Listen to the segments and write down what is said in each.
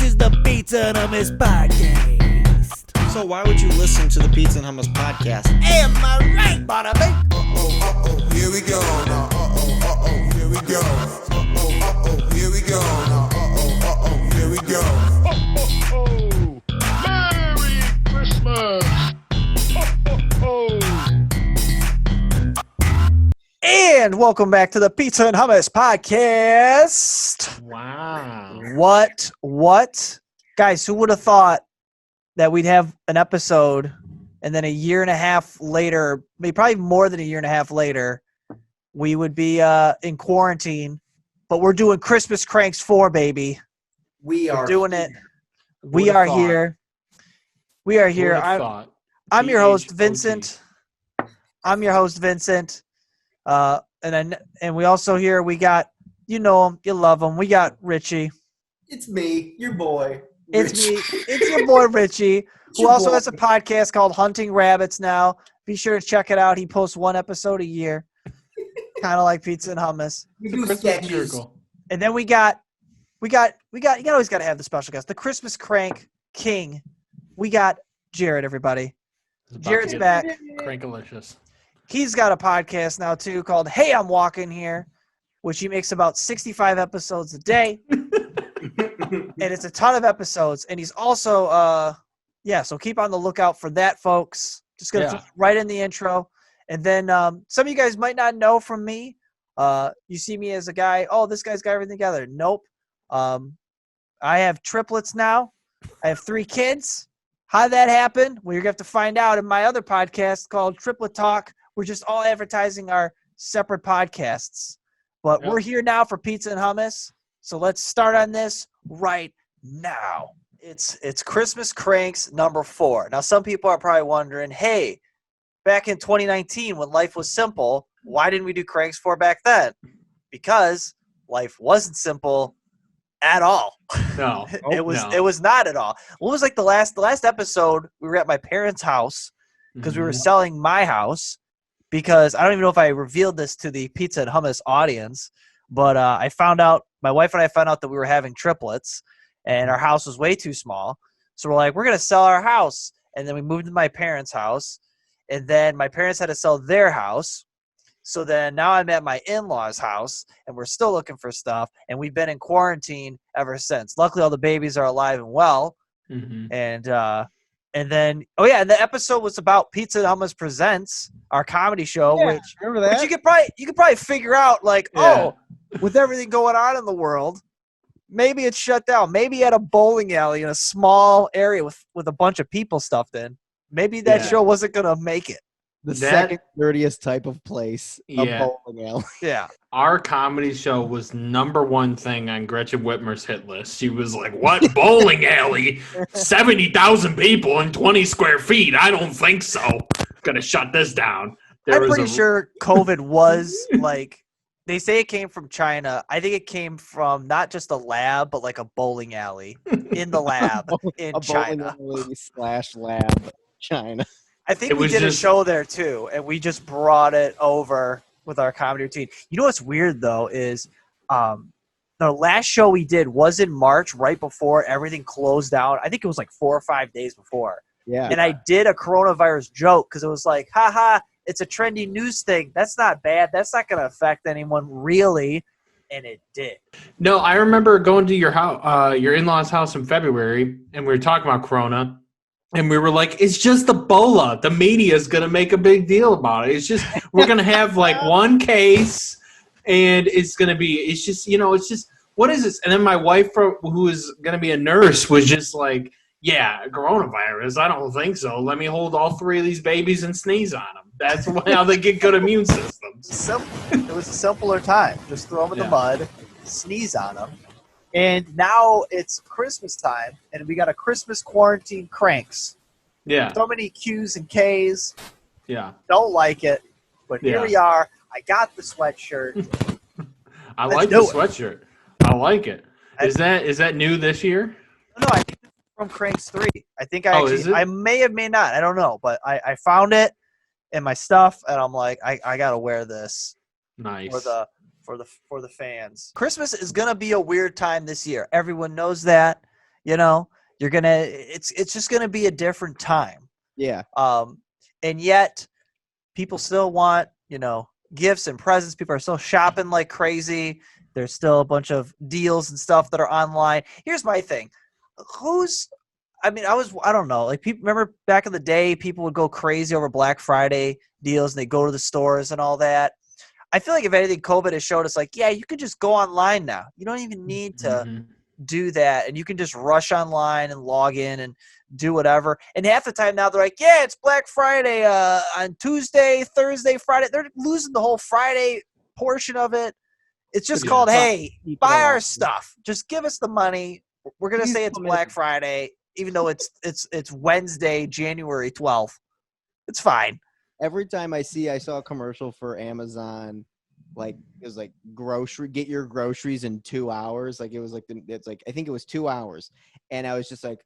is the Pizza and Hummus Podcast. So why would you listen to the Pizza and Hummus Podcast? Am I right, bada bing? Here we go. Here we go. Here we go. Here we go. Merry Christmas! And welcome back to the Pizza and Hummus Podcast. Wow. What? Guys, who would have thought that we'd have an episode and then a year and a half later, maybe probably more than a year and a half later, we would be in quarantine, but we're doing Christmas Kranks 4, baby. We're doing it. We are here. We are here. I'm your host, Vincent. And we also here, we got, you know him, you love him. We got Richie. It's me, your boy. It's me. It's your boy, Richie, who also has a podcast called Hunting Rabbits now. Be sure to check it out. He posts one episode a year, kind of like Pizza and Hummus. We do sketches. And then you always got to have the special guest, the Christmas Crank King. We got Jarrett, everybody. Jarrett's back. Crankalicious. He's got a podcast now, too, called Hey, I'm Walking Here, which he makes about 65 episodes a day. And it's a ton of episodes. And he's also, so keep on the lookout for that, folks. Just going to right in the intro. And then some of you guys might not know from me. You see me as a guy, this guy's got everything together. Nope. I have triplets now. I have 3 kids. How that happened? Well, you're going to have to find out in my other podcast called Triplet Talk. We're just all advertising our separate podcasts. But we're here now for Pizza and Hummus. So let's start on this right now. It's Christmas Kranks number 4. Now, some people are probably wondering, hey, back in 2019 when life was simple, why didn't we do Kranks 4 back then? Because life wasn't simple at all. No. It was not at all. What was like the last episode, we were at my parents' house because we were selling my house. Because I don't even know if I revealed this to the Pizza and Hummus audience, but my wife and I found out that we were having triplets and our house was way too small. So we're like, we're going to sell our house. And then we moved to my parents' house, and then my parents had to sell their house. So then now I'm at my in-laws' house, and we're still looking for stuff, and we've been in quarantine ever since. Luckily, all the babies are alive and well. Mm-hmm. And then, and the episode was about Pizza and Hummus Presents, our comedy show, which you could probably figure out, with everything going on in the world, maybe it's shut down. Maybe at a bowling alley in a small area with a bunch of people stuffed in. Maybe that show wasn't gonna make it. The second dirtiest type of place, a bowling alley. Yeah. Our comedy show was #1 thing on Gretchen Whitmer's hit list. She was like, what bowling alley? 70,000 people and 20 square feet. I don't think so. Gonna shut this down. I'm pretty sure COVID was they say it came from China. I think it came from not just a lab, but like a bowling alley in the lab in China. Bowling alley / lab, China. I think we did a show there too, and we just brought it over with our comedy routine. You know what's weird though is the last show we did was in March, right before everything closed down. I think it was like 4 or 5 days before. Yeah. And I did a coronavirus joke because it was like, haha, it's a trendy news thing. That's not bad. That's not going to affect anyone really. And it did. No, I remember going to your house, your in-laws' house in February, and we were talking about Corona. And we were like, it's just Ebola. The media is going to make a big deal about it. It's just, we're going to have like one case and it's just, what is this? And then my wife, who is going to be a nurse, was just like, yeah, coronavirus. I don't think so. Let me hold all 3 of these babies and sneeze on them. That's how they get good immune systems. It was a simpler time. Just throw them in the mud, sneeze on them. And now it's Christmas time, and we got a Christmas quarantine Kranks. Yeah. So many Q's and K's. Yeah. Don't like it, but here we are. I got the sweatshirt. I like the sweatshirt. I like it. Is that new this year? No, I think it's from Kranks 3. I think I may have, may not. I don't know, but I found it in my stuff, and I'm like, I got to wear this. Nice. For the fans. Christmas is going to be a weird time this year. Everyone knows that. You know, it's just gonna be a different time. Yeah. And yet people still want, gifts and presents. People are still shopping like crazy. There's still a bunch of deals and stuff that are online. Here's my thing. I don't know. Like, people remember back in the day, people would go crazy over Black Friday deals and they go to the stores and all that. I feel like if anything, COVID has showed us, like, yeah, you can just go online now. You don't even need to do that, and you can just rush online and log in and do whatever. And half the time now they're like, yeah, it's Black Friday on Tuesday, Thursday, Friday. They're losing the whole Friday portion of it. It's just called, hey, buy our stuff. Just give us the money. We're gonna say it's Black Friday, even though it's Wednesday, January 12th. It's fine. Every time I saw a commercial for Amazon, like it was like get your groceries in 2 hours. Like it was like I think it was 2 hours, and I was just like,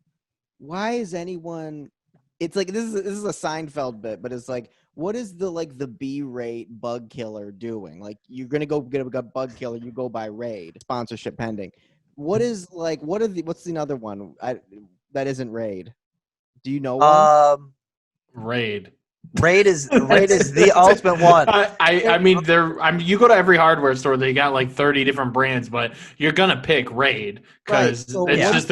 why is anyone? It's like this is a Seinfeld bit, but it's like, what is the B-rate bug killer doing? Like, you're gonna go get a bug killer, you go by Raid, sponsorship pending. What's the other one that isn't Raid? Do you know one? Raid. Raid is the ultimate one. I mean, you go to every hardware store, they got like 30 different brands, but you're gonna pick Raid because it's just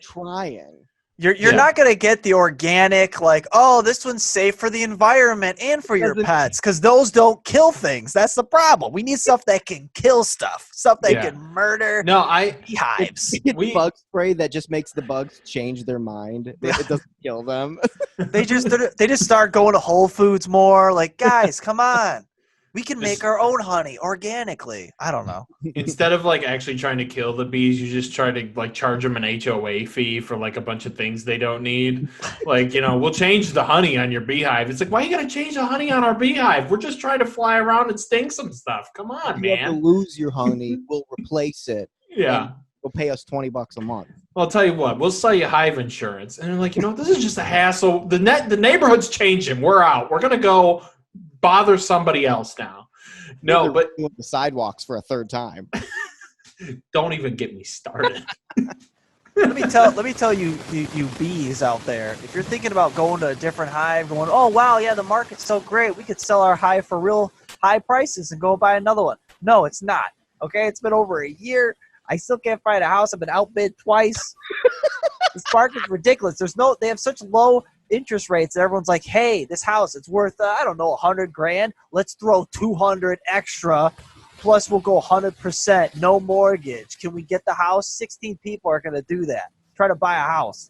trying. You're not going to get the organic, like, oh, this one's safe for the environment and for your pets, because those don't kill things. That's the problem. We need stuff that can kill stuff that can murder beehives. Bug spray that just makes the bugs change their mind. It doesn't kill them. They just start going to Whole Foods more. Like, guys, come on. We can make our own honey organically. I don't know. Instead of like actually trying to kill the bees, you just try to like charge them an HOA fee for like a bunch of things they don't need. Like, we'll change the honey on your beehive. It's like, why you gotta change the honey on our beehive? We're just trying to fly around and sting some stuff. Come on, man. You have to lose your honey. We'll replace it. Yeah. Will pay us $20 a month. Well, I'll tell you what, we'll sell you hive insurance. And they're like, this is just a hassle. The neighborhood's changing. We're out. We're gonna go bother somebody else now. No, but the sidewalks for a third time. Don't even get me started. Let me tell you bees out there. If you're thinking about going to a different hive, going, oh wow, yeah, the market's so great, we could sell our hive for real high prices and go buy another one. No, it's not. Okay, it's been over a year. I still can't find a house. I've been outbid twice. This market's ridiculous. They have such low interest rates that everyone's like, hey, this house, it's worth $100,000. Let's throw 200 extra, plus we'll go 100%, no mortgage. Can we get the house? 16 people are going to do that. Try to buy a house.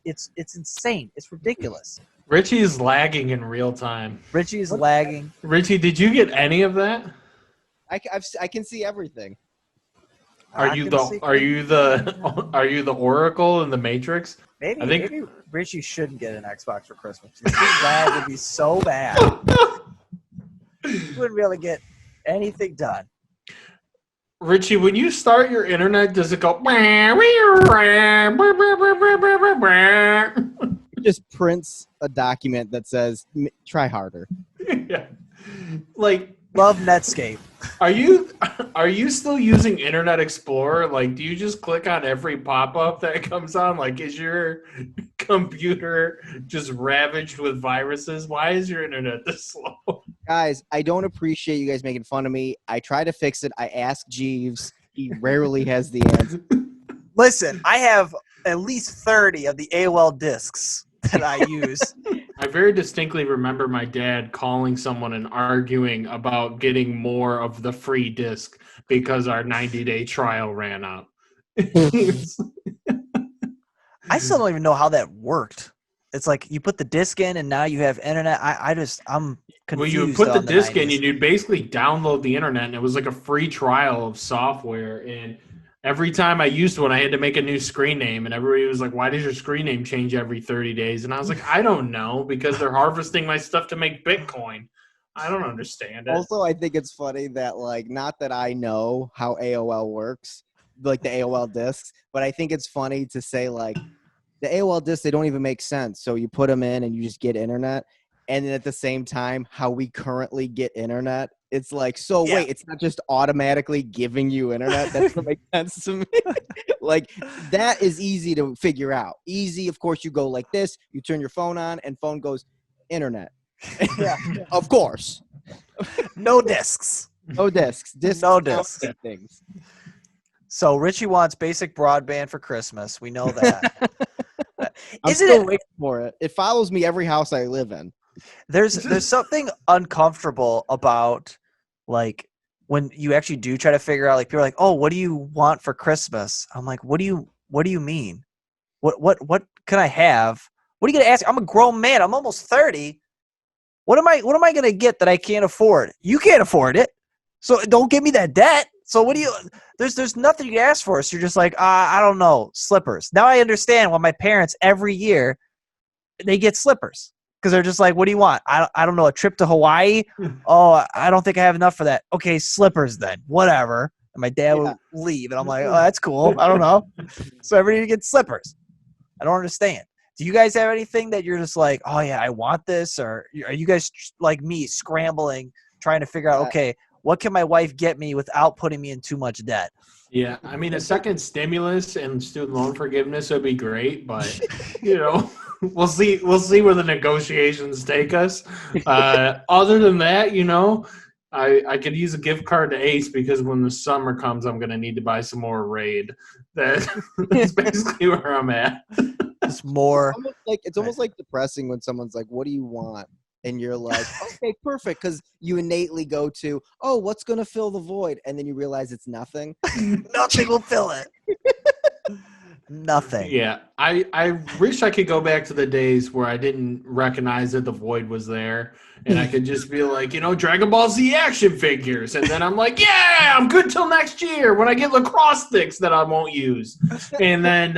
It's insane. It's ridiculous. Richie is lagging in real time. Richie, did you get any of that? I can see everything. Are you the Oracle in the Matrix? Maybe Richie shouldn't get an Xbox for Christmas. His lag would be so bad. He wouldn't be able to get anything done. Richie, when you start your internet, does it go? It just prints a document that says, try harder. Yeah. Like, love Netscape. Are you still using Internet Explorer? Like, do you just click on every pop-up that comes on? Like, is your computer just ravaged with viruses? Why is your internet this slow? Guys, I don't appreciate you guys making fun of me. I try to fix it. I ask Jeeves. He rarely has the answer. Listen, I have at least 30 of the AOL discs that I use. I very distinctly remember my dad calling someone and arguing about getting more of the free disc because our 90-day trial ran out. I still don't even know how that worked. It's like you put the disc in and now you have internet. I'm confused. Well, you put the disc 90s. in and you'd basically download the internet, and it was like a free trial of software. And every time I used one, I had to make a new screen name, and everybody was like, why does your screen name change every 30 days? And I was like, I don't know, because they're harvesting my stuff to make Bitcoin. I don't understand it. Also, I think it's funny that, like, not that I know how AOL works, like the AOL discs, but I think it's funny to say, like, the AOL discs, they don't even make sense. So you put them in and you just get internet. And then at the same time, how we currently get internet It's like, so Yeah. wait, it's not just automatically giving you internet. That doesn't make sense to me. Like, that is easy to figure out. Easy, of course, you go like this, you turn your phone on, and phone goes, internet. Yeah. Of course. No discs. No discs. Discs No discs. discs. Things. So Richie wants basic broadband for Christmas. We know that. I'm Isn't still it? waiting for it. It follows me every house I live in. There's something uncomfortable about like when you actually do try to figure out, like, people are like, oh, what do you want for Christmas? I'm like, what do you mean? What can I have? What are you gonna ask? I'm a grown man. I'm almost 30. What am I gonna get that I can't afford? You can't afford it, so don't give me that debt. So what do you? There's nothing you can ask for. So you're just like, I don't know, slippers. Now I understand why my parents every year they get slippers, because they're just like, what do you want? I don't know, a trip to Hawaii? Oh, I don't think I have enough for that. Okay, slippers then, whatever. And my dad would leave, and I'm like, oh, that's cool. I don't know. So everybody gets slippers. I don't understand. Do you guys have anything that you're just like, oh yeah, I want this? Or are you guys like me, scrambling, trying to figure out, okay, what can my wife get me without putting me in too much debt? Yeah, I mean, a second stimulus and student loan forgiveness would be great, but you know, we'll see where the negotiations take us. Other than that, you know, I could use a gift card to Ace, because when the summer comes, I'm gonna need to buy some more Raid. That's basically where I'm at. It's more. It's almost like depressing when someone's like, what do you want? And you're like, okay, perfect. Because you innately go to, oh, what's going to fill the void? And then you realize it's nothing. Nothing will fill it. Nothing. Yeah, I wish I could go back to the days where I didn't recognize that the void was there, and I could just be like, you know, Dragon Ball Z action figures, and then I'm like, yeah, I'm good till next year when I get lacrosse sticks that I won't use. And then,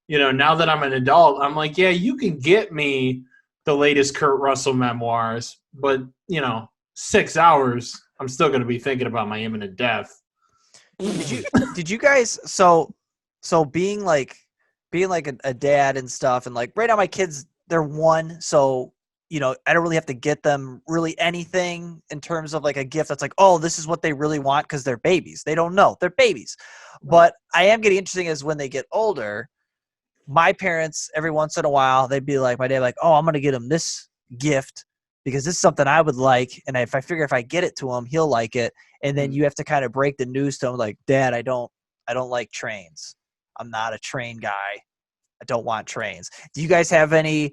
you know, now that I'm an adult, I'm like, yeah, you can get me the latest Kurt Russell memoirs, but, you know, 6 hours, I'm still going to be thinking about my imminent death. Did you guys, so being like a dad and stuff, and like right now my kids, they're 1, so you know, I don't really have to get them really anything in terms of like a gift that's like, oh, this is what they really want, because they're babies. They don't know. They're babies. But I am getting interesting is when they get older, my parents, every once in a while, they'd be like, my dad, like, oh, I'm going to get him this gift because this is something I would like. And if I figure if I get it to him, he'll like it. And then you have to kind of break the news to him, like, Dad, I don't like trains. I'm not a train guy. I don't want trains. Do you guys have any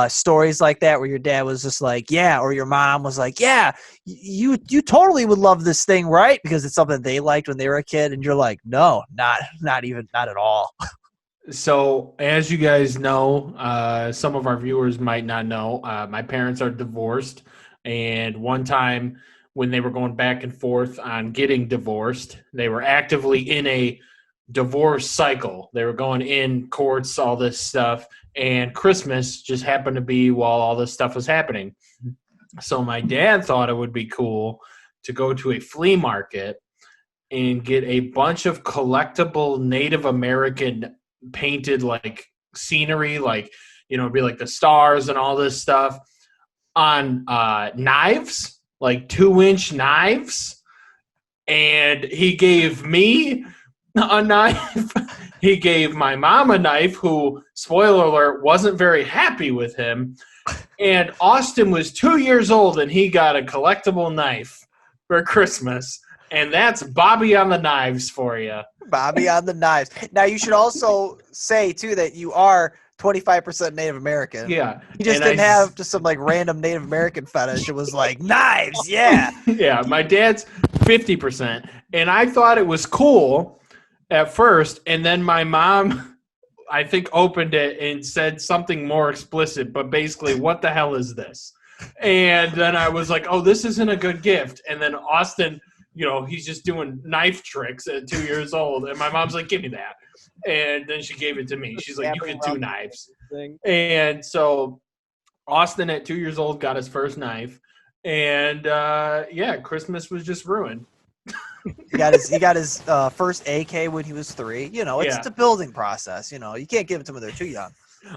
stories like that where your dad was just like, yeah, or your mom was like, yeah, you totally would love this thing, right? Because it's something they liked when they were a kid, and you're like, no, not at all. So, as you guys know, some of our viewers might not know, my parents are divorced. And one time when they were going back and forth on getting divorced, they were actively in a divorce cycle. They were going in courts, all this stuff. And Christmas just happened to be while all this stuff was happening. So my dad thought it would be cool to go to a flea market and get a bunch of collectible Native American painted like scenery, like, you know, it'd be like the stars and all this stuff on knives, like 2-inch knives. And he gave me a knife. He gave my mom a knife, who, spoiler alert, wasn't very happy with him. And Austin was 2 years old, and he got a collectible knife for Christmas. And that's Bobby on the knives for you. Bobby on the knives. Now, you should also say, too, that you are 25% Native American. Yeah. You just didn't have just some, like, random Native American fetish. It was like, knives, yeah. Yeah, my dad's 50%. And I thought it was cool at first. And then my mom, I think, opened it and said something more explicit. But basically, what the hell is this? And then I was like, oh, this isn't a good gift. And then Austin, you know, he's just doing knife tricks at 2 years old. And my mom's like, give me that. And then she gave it to me. She's like, you get 2 knives. And so Austin at 2 years old got his first knife. And yeah, Christmas was just ruined. He got his first AK when he was 3. You know, it's a building process. You know, you can't give it to them when they're too young.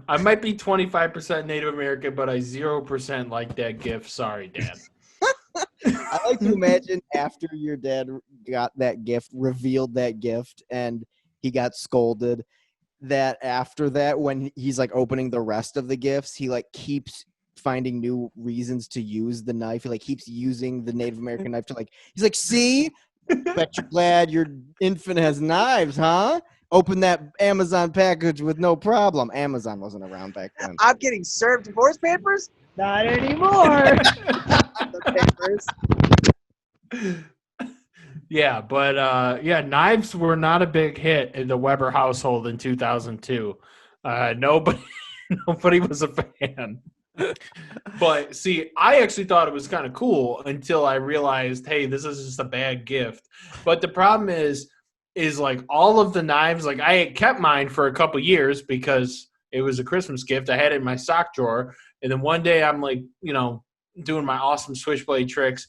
I might be 25% Native American, but I 0% like that gift. Sorry, Dad. I like to imagine after your dad got that gift, revealed that gift, and he got scolded, that after that, when he's like opening the rest of the gifts, he like keeps finding new reasons to use the knife. He like keeps using the Native American knife to like, he's like, see, bet you're glad your infant has knives, huh? Open that Amazon package with no problem. Amazon wasn't around back then. I'm getting served divorce papers? Not anymore. Papers. Yeah, but knives were not a big hit in the Weber household in 2002. Nobody was a fan. But see, I actually thought it was kind of cool until I realized, hey, this is just a bad gift. But the problem is like all of the knives, like I had kept mine for a couple years because it was a Christmas gift. I had it in my sock drawer. And then one day I'm like, doing my awesome switchblade tricks.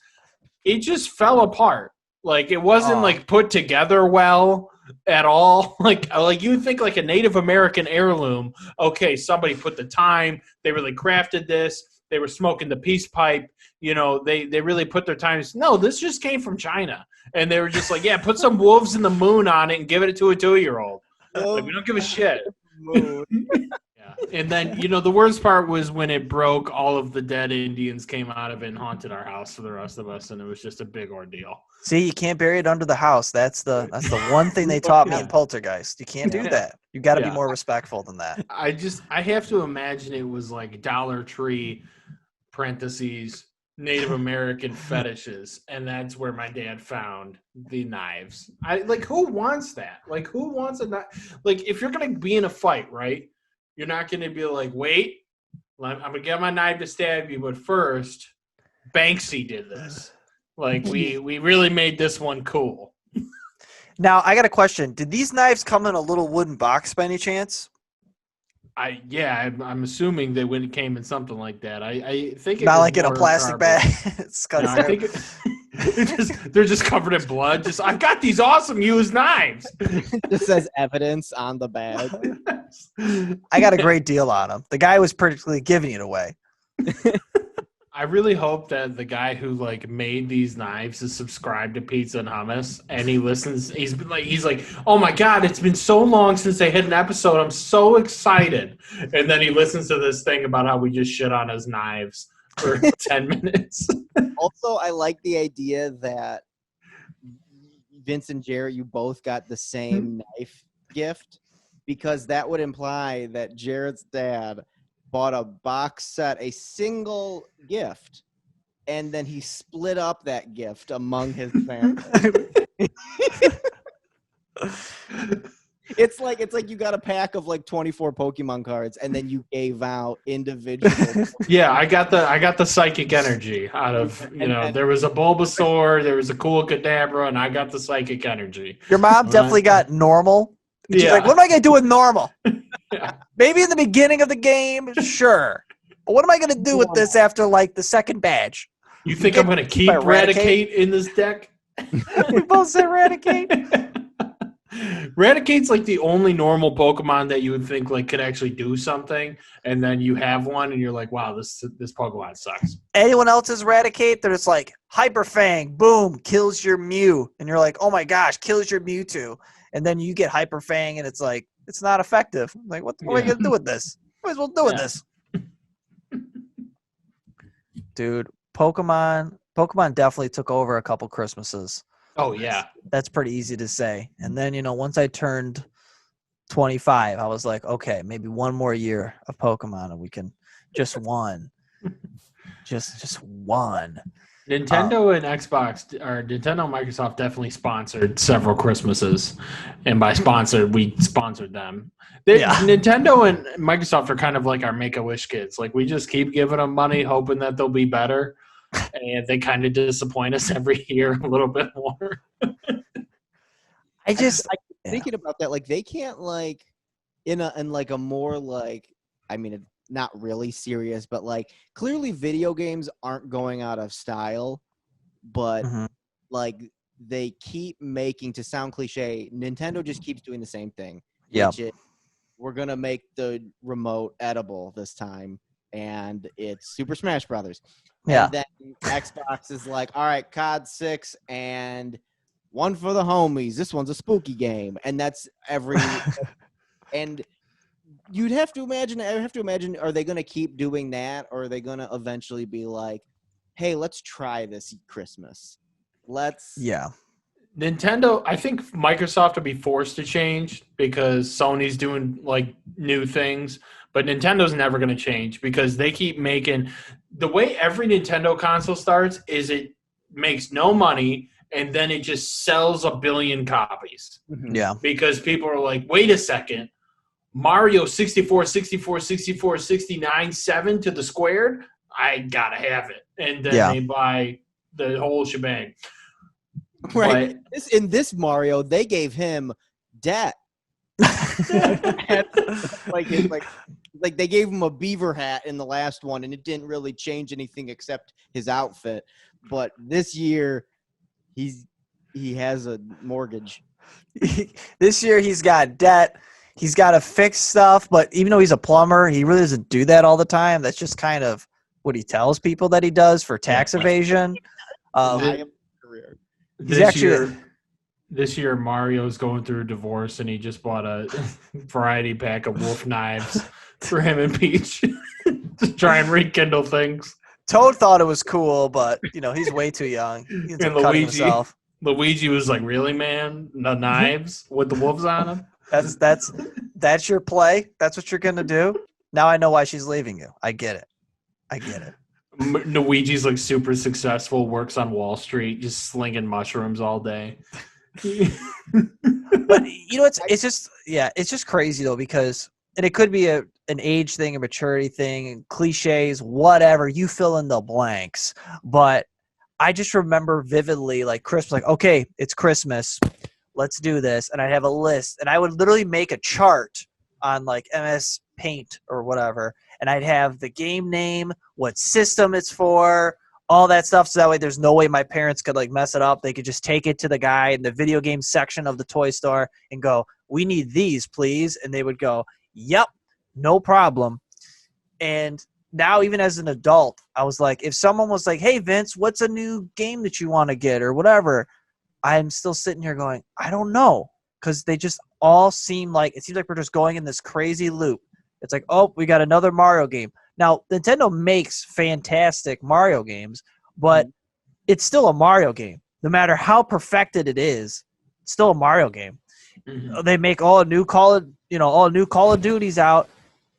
It just fell apart. Like it wasn't like put together well at all. Like you would think like a Native American heirloom. Okay, somebody put the time. They really crafted this. They were smoking the peace pipe. They really put their time. No, this just came from China, and they were just like, yeah, put some wolves in the moon on it and give it to a 2-year-old. Like we don't give a shit. Yeah. And then, the worst part was when it broke, all of the dead Indians came out of it and haunted our house for the rest of us, and it was just a big ordeal. See, you can't bury it under the house. That's the one thing they taught me in Poltergeist. You can't do that. You got to be more respectful than that. I have to imagine it was like Dollar Tree parentheses Native American fetishes, and that's where my dad found the knives. Who wants that? Like, who wants a knife? Like, if you're gonna be in a fight, right? You're not gonna be like, wait, I'm gonna get my knife to stab you, but first, Banksy did this. Like, we really made this one cool. Now, I got a question. Did these knives come in a little wooden box by any chance? I'm assuming they when it came in something like that. I think it not was like in a plastic bag. I think they're just covered in blood. I've got these awesome used knives. It just says evidence on the bag. I got a great deal on them. The guy was practically giving it away. I really hope that the guy who made these knives is subscribed to Pizza and Hummus, and he listens. He's like, oh my God, it's been so long since they hit an episode. I'm so excited. And then he listens to this thing about how we just shit on his knives for 10 minutes. Also, I like the idea that Vince and Jarrett, you both got the same knife gift, because that would imply that Jarrett's dad bought a box set, a single gift, and then he split up that gift among his family. It's like you got a pack of 24 Pokemon cards, and then you gave out individual. Yeah, I got the psychic energy out of there was a Bulbasaur, there was a cool Kadabra, and I got the psychic energy. Your mom definitely got normal. She's like, what am I gonna do with normal? Yeah. Maybe in the beginning of the game, sure. But what am I gonna do with this after the second badge? You think I'm gonna keep Raticate in this deck? We both said Raticate. Raticate's the only normal Pokemon that you would think could actually do something, and then you have one and you're like, wow, this Pokemon sucks. Anyone else's Raticate, they're just Hyper Fang, boom, kills your Mew, and you're like, oh my gosh, kills your Mewtwo, and then you get Hyper Fang and it's it's not effective. What am I gonna do with this? Might as well do with this. Dude, Pokemon definitely took over a couple Christmases. Oh yeah, that's pretty easy to say. And then once I turned 25, I was like, okay, maybe one more year of Pokemon, and we can just one, just one. Nintendo and Xbox, or Nintendo and Microsoft, definitely sponsored several Christmases, and by sponsored, we sponsored them. Nintendo and Microsoft are kind of like our Make-A-Wish kids. We just keep giving them money, hoping that they'll be better. And they kind of disappoint us every year a little bit more. I thinking about that. They can't in a more I mean, not really serious, but clearly video games aren't going out of style, but they keep making, to sound cliche, Nintendo just keeps doing the same thing. Yeah. We're gonna make the remote edible this time. and it's Super Smash Brothers. Yeah. And then Xbox is like, all right, COD 6 and one for the homies. This one's a spooky game, and that's every. And you'd have to imagine. I have to imagine. Are they going to keep doing that, or are they going to eventually be like, "Hey, let's try this Christmas. Let's." Yeah. Nintendo, I think Microsoft will be forced to change because Sony's doing like new things, but Nintendo's never going to change because they keep making the way every Nintendo console starts is it makes no money and then it just sells 1 billion copies. Yeah. Because people are like, wait a second, Mario 64, 64, 64, 69, 7 to the squared, I gotta have it. And then they buy the whole shebang. Right. In this Mario, they gave him debt. like they gave him a beaver hat in the last one, and it didn't really change anything except his outfit. But this year, he has a mortgage. This year he's got debt. He's got to fix stuff, but even though he's a plumber, he really doesn't do that all the time. That's just kind of what he tells people that he does for tax evasion. Career. This year, Mario's going through a divorce, and he just bought a variety pack of wolf knives for him and Peach to try and rekindle things. Toad thought it was cool, but he's way too young. He's And cutting himself. Luigi was like, "Really, man? The knives with the wolves on them?" That's your play. That's what you're gonna do. Now I know why she's leaving you. I get it. Luigi's like super successful, works on Wall Street, just slinging mushrooms all day. But it's just crazy though, because and it could be an age thing, a maturity thing, and cliches, whatever, you fill in the blanks. But I just remember vividly like Christmas, like, okay, it's Christmas, let's do this. And I'd have a list, and I would literally make a chart on like MS Paint or whatever, and I'd have the game name, what system it's for, all that stuff, so that way there's no way my parents could like mess it up. They could just take it to the guy in the video game section of the toy store and go, "We need these, please." And they would go, "Yep, no problem." And now even as an adult, I was like, if someone was like, "Hey Vince, what's a new game that you want to get?" or whatever, I'm still sitting here going, I don't know, because they just all seems like we're just going in this crazy loop. It's like, oh, we got another Mario game. Now, Nintendo makes fantastic Mario games, but it's still a Mario game. No matter how perfected it is, it's still a Mario game. Mm-hmm. They make all new Call of Duties out.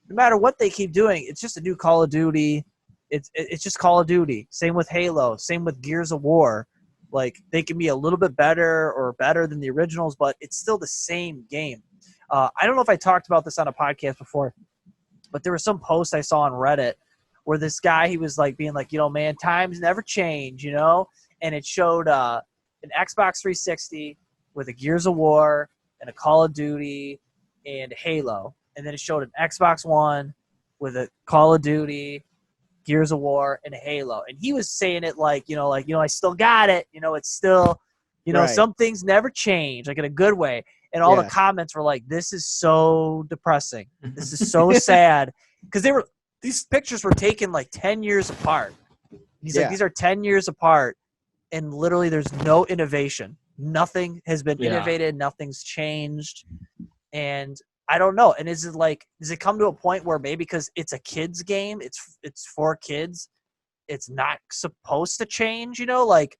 No matter what they keep doing, it's just a new Call of Duty. It's just Call of Duty. Same with Halo. Same with Gears of War. Like, they can be a little bit better or better than the originals, but it's still the same game. I don't know if I talked about this on a podcast before, but there was some post I saw on Reddit where this guy, he was like being like, man, times never change, and it showed an Xbox 360 with a Gears of War and a Call of Duty and Halo, and then it showed an Xbox One with a Call of Duty, Gears of War, and Halo. And he was saying it like, I still got it. It's still, right. Some things never change, like in a good way. And all the comments were like, this is so depressing. This is so sad. Because these pictures were taken like 10 years apart. He's like, these are 10 years apart, and literally there's no innovation. Nothing has been innovated. Nothing's changed. And I don't know. And does it come to a point where maybe because it's a kid's game, it's for kids, it's not supposed to change, like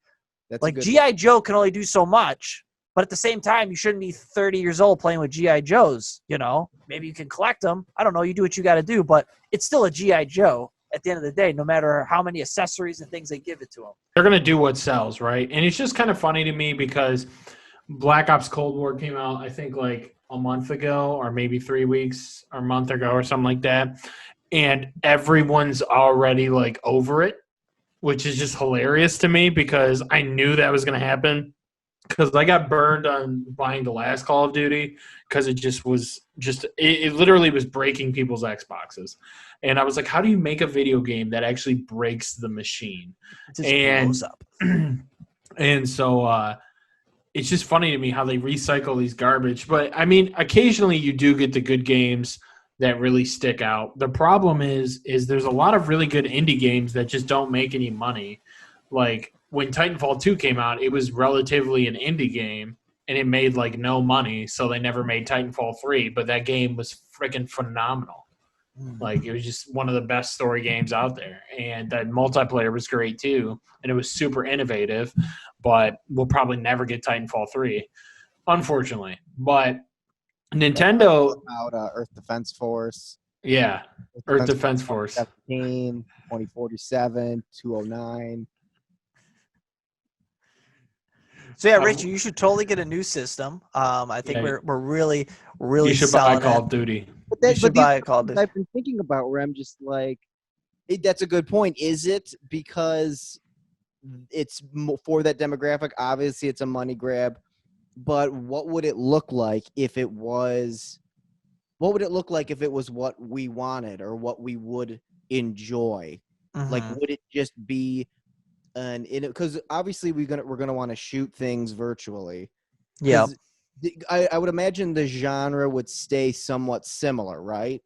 G.I. Joe can only do so much, but at the same time, you shouldn't be 30 years old playing with G.I. Joes, Maybe you can collect them. I don't know. You do what you got to do, but it's still a G.I. Joe at the end of the day, no matter how many accessories and things they give it to them. They're going to do what sells, right? And it's just kind of funny to me because Black Ops Cold War came out, I think, like a month ago or maybe 3 weeks or a month ago or something like that. And everyone's already like over it, which is just hilarious to me because I knew that was going to happen because I got burned on buying the last Call of Duty because it literally was breaking people's Xboxes. And I was like, how do you make a video game that actually breaks the machine? It just blows up. And so it's just funny to me how they recycle these garbage. But, I mean, occasionally you do get the good games that really stick out. The problem is there's a lot of really good indie games that just don't make any money. Like when Titanfall 2 came out, it was relatively an indie game and it made like no money, so they never made Titanfall 3, but that game was freaking phenomenal. Like it was just one of the best story games out there, and that multiplayer was great too, and it was super innovative, but we'll probably never get Titanfall 3, unfortunately. But Nintendo About Earth Defense Force. Yeah, Earth Defense Force. 17, 2047, 209. So yeah, Richie, you should totally get a new system. I think Yeah. we're really You should buy selling Call it. of Duty. You should buy Call of Duty. I've been thinking about where I'm just like, that's a good point. Is it because it's for that demographic? Obviously, it's a money grab. But what would it look like if it was? What would it look like if it was what we wanted or what we would enjoy? Like, would it just be because obviously we're gonna want to shoot things virtually. Yeah. I would imagine the genre would stay somewhat similar, right?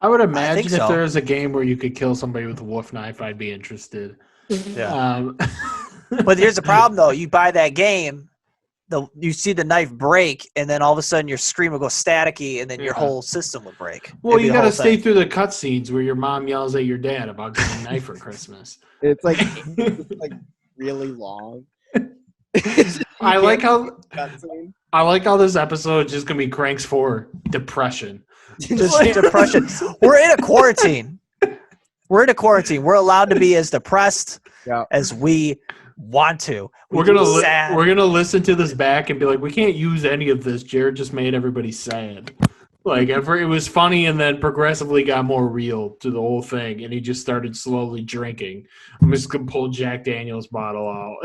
I would imagine if so. there was a game where you could kill somebody with a wolf knife, I'd be interested. Yeah. But here's the problem, though. You buy that game, you see the knife break, and then all of a sudden your screen will go staticky, and then your whole system will break. Well, you got to stay through the cutscenes where your mom yells at your dad about getting a knife for Christmas. It's like really long. I like how this episode is just gonna be Cranks for depression. Just depression. We're in a quarantine. We're allowed to be as depressed as we want to. We're gonna listen to this back and be like, we can't use any of this. Jared just made everybody sad. Like it was funny, and then progressively got more real to the whole thing, and he just started slowly drinking. I'm just gonna pull Jack Daniel's bottle out.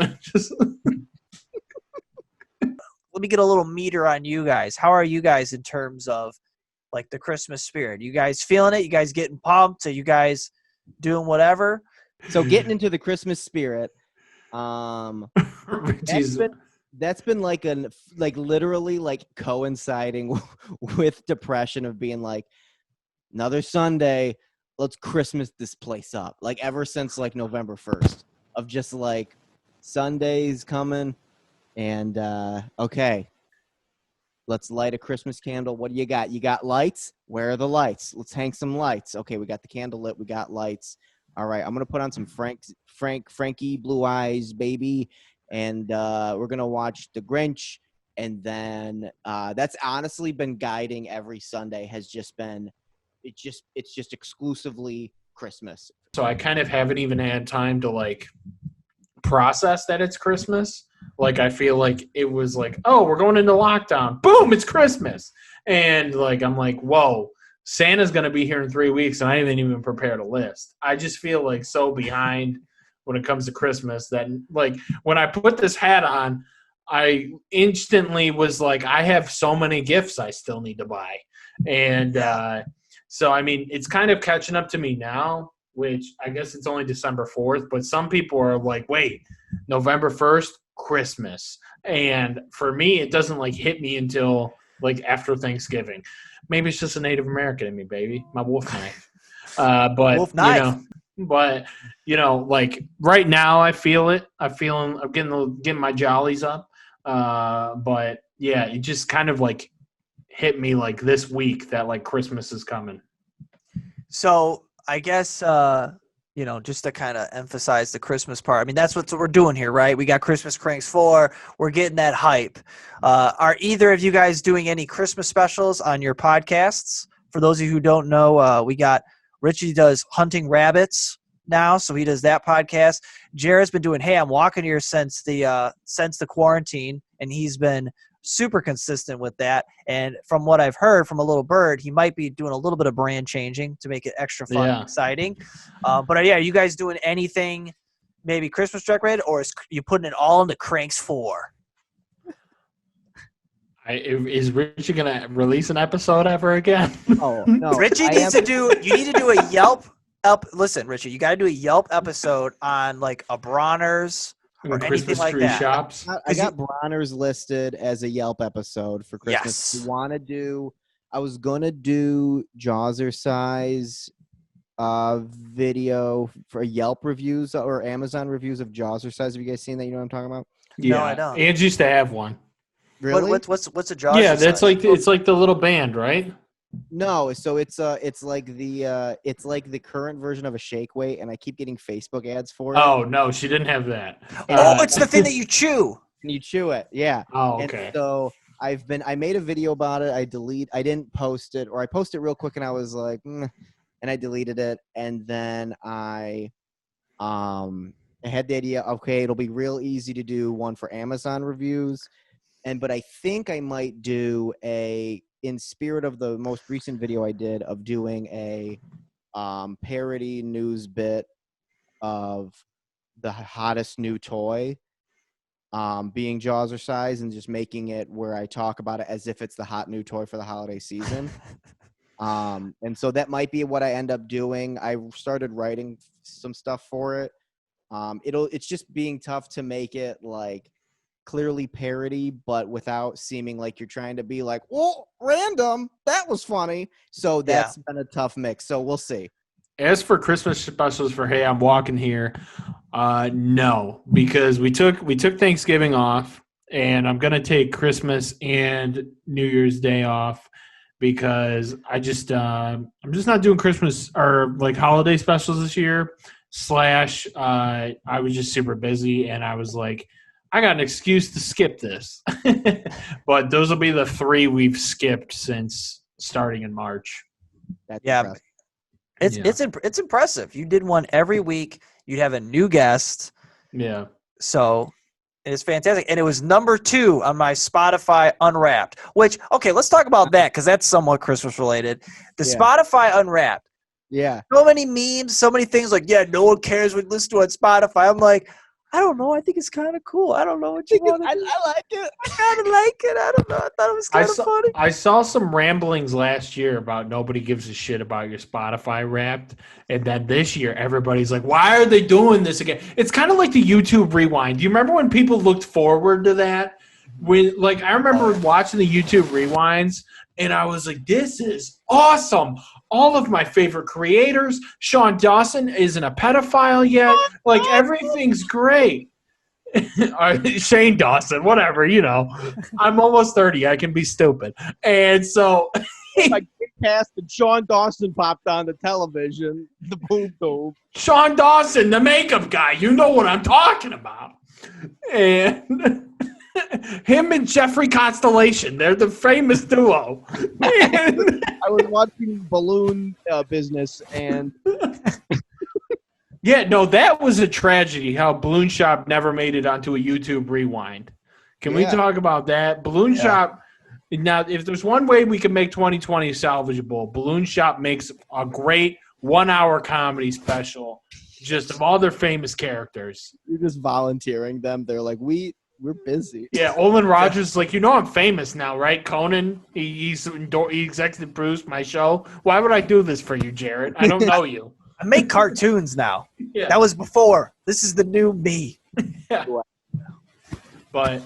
Let me get a little meter on you guys. How are you guys in terms of like the Christmas spirit? You guys feeling it? You guys getting pumped? Are you guys doing whatever? So getting into the Christmas spirit, that's been like literally like coinciding with depression of being like another Sunday, let's Christmas this place up. Like ever since like November 1st of just like Sunday's coming. And, okay, let's light a Christmas candle. What do you got? You got lights? Where are the lights? Let's hang some lights. Okay, we got the candle lit. We got lights. All right, I'm going to put on some Frankie, Blue Eyes, Baby, and we're going to watch The Grinch. And then that's honestly been guiding every Sunday has just been, it's just exclusively Christmas. So I kind of haven't even had time to, like, process that it's Christmas. Like, I feel like it was like, oh, we're going into lockdown. Boom, it's Christmas. And, like, I'm like, whoa, Santa's going to be here in 3 weeks, and I didn't even prepare a list. I just feel, like, so behind when it comes to Christmas that, like, when I put this hat on, I instantly was like, I have so many gifts I still need to buy. And so, I mean, it's kind of catching up to me now, which I guess it's only December 4th, but some people are like, wait, November 1st, Christmas. And for me, it doesn't like hit me until like after Thanksgiving. Maybe it's just a Native American in me, baby. My wolf knife. But wolf knife. You know, like right now I feel it. I'm getting my jollies up. But yeah, it just kind of like hit me like this week that like Christmas is coming. So I guess just to kind of emphasize the Christmas part. I mean, that's what we're doing here, right? We got Christmas Kranks 4. We're getting that hype. Are either of you guys doing any Christmas specials on your podcasts? For those of you who don't know, we got Richie does Hunting Rabbits now, so he does that podcast. Jarrett's been doing Hey, I'm Walking Here since the quarantine, and he's been super consistent with that. And from what I've heard from a little bird, he might be doing a little bit of brand changing to make it extra fun and exciting. But are you guys doing anything maybe Christmas decorated, or is you putting it all into Kranks 4? Is Richie going to release an episode ever again? Oh, no. Richie needs to do a Yelp listen, Richie, you got to do a Yelp episode on like a Bronner's or anything Christmas like tree that. shops. I got Bronner's listed as a Yelp episode for Christmas. Yes. If you want to do I was gonna do Jazzercise video for Yelp reviews or Amazon reviews of Jazzercise. Have you guys seen that? You know what I'm talking about? No, I don't. Ange used to have one. Really? What's a jaw? Yeah, that's like it's like the little band, right? No, so it's like the current version of a shake weight, and I keep getting Facebook ads for it. Oh no, she didn't have that. It's the thing that you chew. And you chew it, yeah. Oh, And okay. so I made a video about it. I didn't post it, or I posted it real quick, and I was like, and I deleted it, and then I had the idea. Okay, it'll be real easy to do one for Amazon reviews, but I think I might do in spirit of the most recent video I did of doing a parody news bit of the hottest new toy being Jazzercise, and just making it where I talk about it as if it's the hot new toy for the holiday season. And so that might be what I end up doing. I started writing some stuff for it. It's just being tough to make it like clearly parody, but without seeming like you're trying to be like, well, random, that was funny. So that's been a tough mix. So we'll see. As for Christmas specials for Hey, I'm Walking Here, no, because we took Thanksgiving off, and I'm gonna take Christmas and New Year's Day off because I'm just not doing Christmas or like holiday specials this year. I was just super busy, and I was like, I got an excuse to skip this. But those will be the 3 we've skipped since starting in March. That's Yeah. impressive. It's impressive. You did one every week. You'd have a new guest. Yeah. So it's fantastic. And it was number 2 on my Spotify Unwrapped, which, okay, let's talk about that because that's somewhat Christmas related. The Yeah. Spotify Unwrapped. Yeah. So many memes, so many things like, no one cares what you listen to on Spotify. I'm like, I don't know. I think it's kind of cool. I don't know what you want to do. I like it. I kind of like it. I don't know. I thought it was kind of funny. I saw some ramblings last year about nobody gives a shit about your Spotify Wrapped, and then this year everybody's like, "Why are they doing this again?" It's kind of like the YouTube Rewind. Do you remember when people looked forward to that? I remember watching the YouTube Rewinds, and I was like, "This is awesome." All of my favorite creators. Sean Dawson isn't a pedophile yet. Like, everything's great. Shane Dawson, whatever, I'm almost 30. I can be stupid. And so Like cast and Sean Dawson popped on the television. The boom boom. Sean Dawson, the makeup guy, you know what I'm talking about. And him and Jeffrey Constellation, they're the famous duo. And I was watching Balloon Business, and yeah, no, that was a tragedy how Balloon Shop never made it onto a YouTube Rewind. Can we talk about that? Balloon Shop, now, if there's one way we can make 2020 salvageable, Balloon Shop makes a great 1-hour comedy special just of all their famous characters. you're just volunteering them. They're like, we're busy. Yeah, Olin Rogers is like, I'm famous now, right? Conan, he executive produced my show. Why would I do this for you, Jarrett? I don't know you. I make cartoons now. Yeah. That was before. This is the new me. But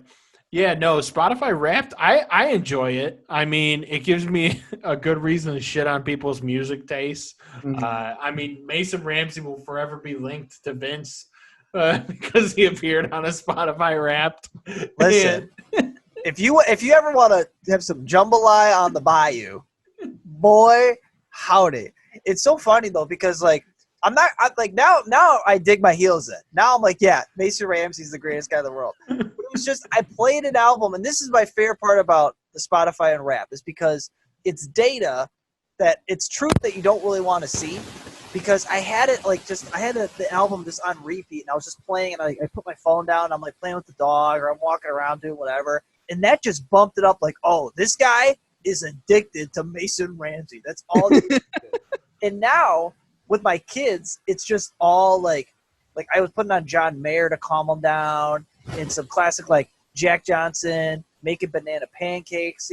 yeah, no, Spotify Wrapped, I enjoy it. I mean, it gives me a good reason to shit on people's music tastes. I mean, Mason Ramsey will forever be linked to Vince because he appeared on a Spotify Wrapped. Listen, if you ever want to have some jambalaya on the bayou, boy, howdy. It's so funny though because now I dig my heels in. Now I'm like, yeah, Mason Ramsey's the greatest guy in the world. But it was just I played an album, and this is my favorite part about the Spotify Unwrapped is because it's data that it's truth that you don't really want to see. Because I had it the album just on repeat, and I was just playing, and I put my phone down, and I'm like playing with the dog, or I'm walking around doing whatever, and that just bumped it up like, oh, this guy is addicted to Mason Ramsey. That's all. And now with my kids, it's just all like I was putting on John Mayer to calm them down, and some classic like Jack Johnson making banana pancakes,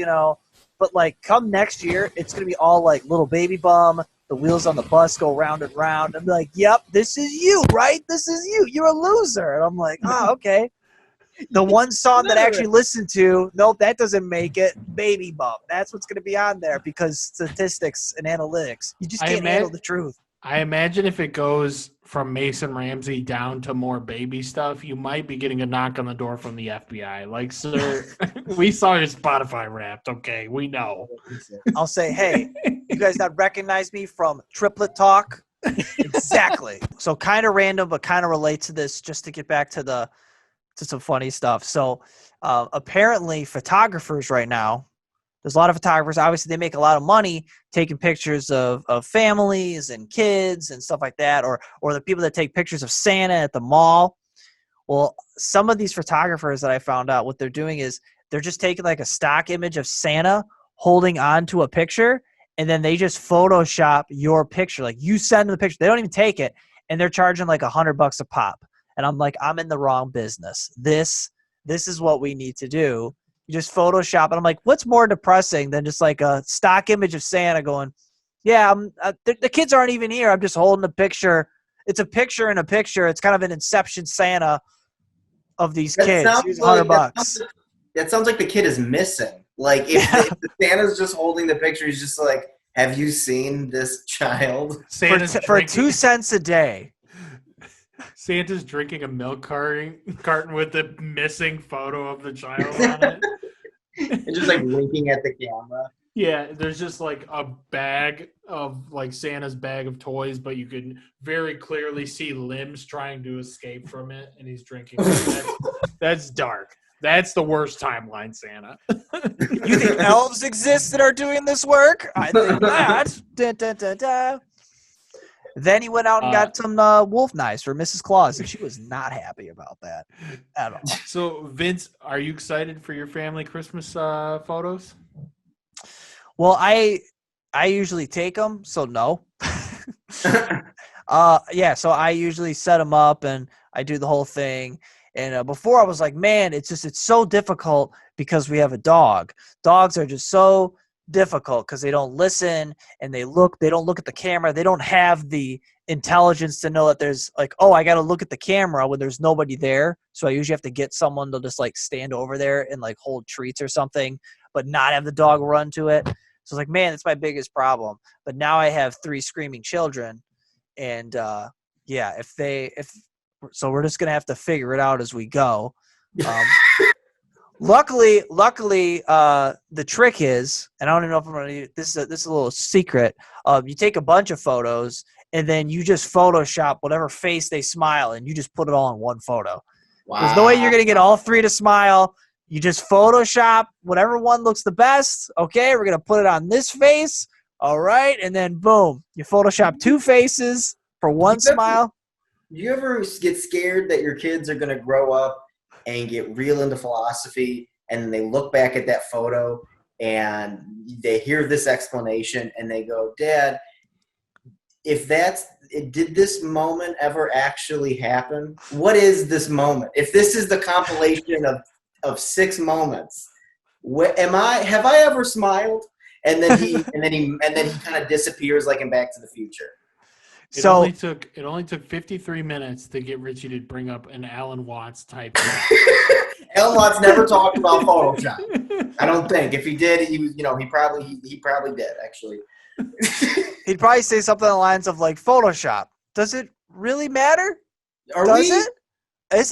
But like come next year, it's gonna be all like Little Baby Bum. The wheels on the bus go round and round. I'm like, yep, this is you, right? This is you. You're a loser. And I'm like, okay. The one song that I actually listened to, nope, that doesn't make it. Baby Bump. That's what's going to be on there because statistics and analytics. You just can't handle the truth. I imagine if it goes from Mason Ramsey down to more baby stuff, you might be getting a knock on the door from the FBI. Like, sir, we saw your Spotify Wrapped. Okay, we know. I'll say, hey, you guys not recognize me from Triplet Talk? Exactly. So kind of random, but kind of relates to this. Just to get back to some funny stuff. So apparently, photographers right now. There's a lot of photographers. Obviously, they make a lot of money taking pictures of families and kids and stuff like that, or the people that take pictures of Santa at the mall. Well, some of these photographers that I found out, what they're doing is they're just taking like a stock image of Santa holding on to a picture, and then they just Photoshop your picture. Like you send them the picture. They don't even take it, and they're charging like $100 a pop. And I'm like, I'm in the wrong business. This is what we need to do. You just Photoshop, and I'm like, what's more depressing than just like a stock image of Santa going, yeah, the kids aren't even here. I'm just holding a picture. It's a picture in a picture. It's kind of an Inception Santa of these kids. Here's $100. That sounds like the kid is missing. Like if Santa's just holding the picture, he's just like, have you seen this child? For 2 cents a day. Santa's drinking a milk carton with the missing photo of the child on it. And just like winking at the camera. Yeah, there's just like a bag of like Santa's bag of toys, but you can very clearly see limbs trying to escape from it, and he's drinking. That's dark. That's the worst timeline, Santa. You think elves exist that are doing this work? I think not. Dun, dun, dun, dun. Then he went out and got some wolf knives for Mrs. Claus, and she was not happy about that at all. So, Vince, are you excited for your family Christmas photos? Well, I usually take them, so no. Yeah, so I usually set them up, and I do the whole thing. And before I was like, man, it's so difficult because we have a dog. Dogs are just so difficult because they don't listen and they don't look at the camera. They don't have the intelligence to know that there's like, oh, I got to look at the camera when there's nobody there. So I usually have to get someone to just like stand over there and like hold treats or something, but not have the dog run to it. So it's like, man, that's my biggest problem. But now I have 3 screaming children, and yeah, so we're just gonna have to figure it out as we go. Luckily, the trick is, and I don't even know if I'm gonna. This is a little secret. You take a bunch of photos, and then you just Photoshop whatever face they smile, and you just put it all in one photo. Wow. There's no way you're gonna get all 3 to smile. You just Photoshop whatever one looks the best. Okay, we're gonna put it on this face. All right, and then boom, you Photoshop 2 faces for one smile. Do you ever get scared that your kids are gonna grow up and get real into philosophy, and then they look back at that photo and they hear this explanation and they go, Dad, did this moment ever actually happen? What is this moment? If this is the compilation of 6 moments, have I ever smiled? And then he kind of disappears like in Back to the Future. It only took 53 minutes to get Richie to bring up an Alan Watts type. Alan Watts never talked about Photoshop. I don't think. If he did, he probably did actually. He'd probably say something along the lines of like, Photoshop. Does it really matter? Is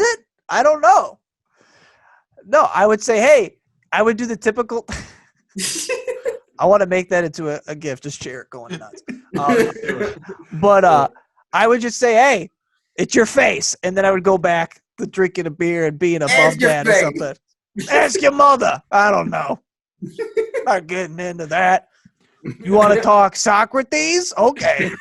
it? I don't know. No, I would say, hey, I would do the typical. I want to make that into a gift. Just Jarrett going nuts. But I would just say, hey, it's your face. And then I would go back to drinking a beer and being a bum dad or something. Ask your mother. I don't know. Not getting into that. You want to talk Socrates? Okay.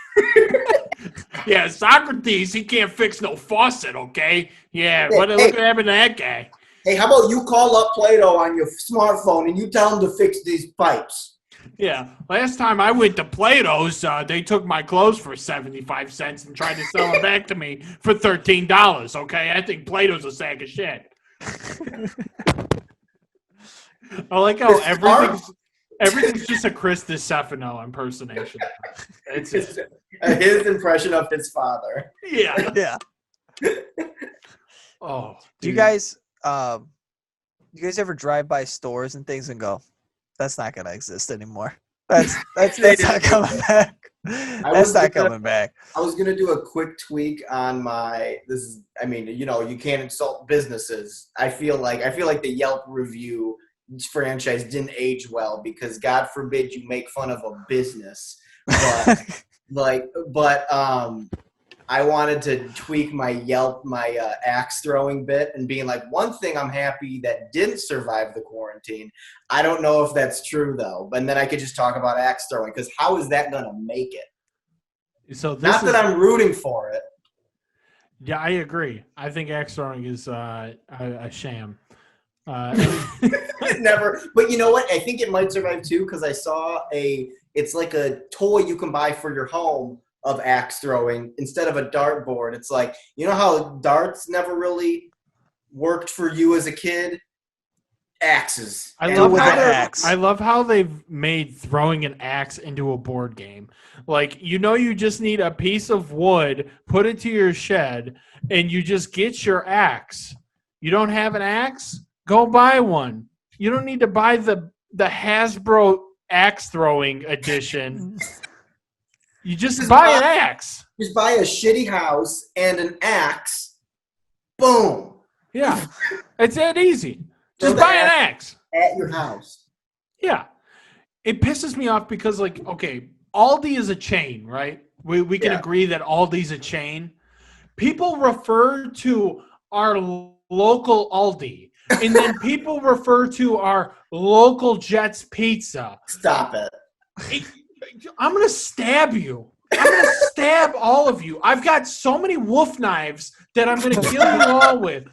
Yeah, Socrates, he can't fix no faucet, okay? Yeah, look what happened to that guy. Hey, how about you call up Plato on your smartphone and you tell him to fix these pipes? Yeah, last time I went to Plato's, they took my clothes for 75 cents and tried to sell them back to me for $13, okay? I think Plato's a sack of shit. I like how everything's just a Chris DiStefano impersonation. It's his impression of his father. Yeah. Yeah. Oh, do you guys you guys ever drive by stores and things and go, that's not gonna exist anymore. That's not coming back. That's not coming back. I was gonna do a quick tweak on my. You can't insult businesses. I feel like the Yelp review franchise didn't age well because God forbid you make fun of a business. But I wanted to tweak my Yelp, axe throwing bit, and being like, one thing I'm happy that didn't survive the quarantine. I don't know if that's true though, but then I could just talk about axe throwing because how is that gonna make it? So Not that I'm rooting for it. Yeah, I agree. I think axe throwing is a sham. Never, but you know what? I think it might survive too because I saw it's like a toy you can buy for your home of axe throwing instead of a dartboard. It's like, you know how darts never really worked for you as a kid? Axes. I love how they've made throwing an axe into a board game. Like, you just need a piece of wood, put it to your shed, and you just get your axe. You don't have an axe? Go buy one. You don't need to buy the Hasbro axe throwing edition. You just buy an axe. Just buy a shitty house and an axe. Boom. Yeah. It's that easy. Just buy an axe. At your house. Yeah. It pisses me off because, okay, Aldi is a chain, right? We can agree that Aldi's a chain. People refer to our local Aldi, and then people refer to our local Jets Pizza. Stop it. I'm going to stab you. I'm going to stab all of you. I've got so many wolf knives that I'm going to kill you all with.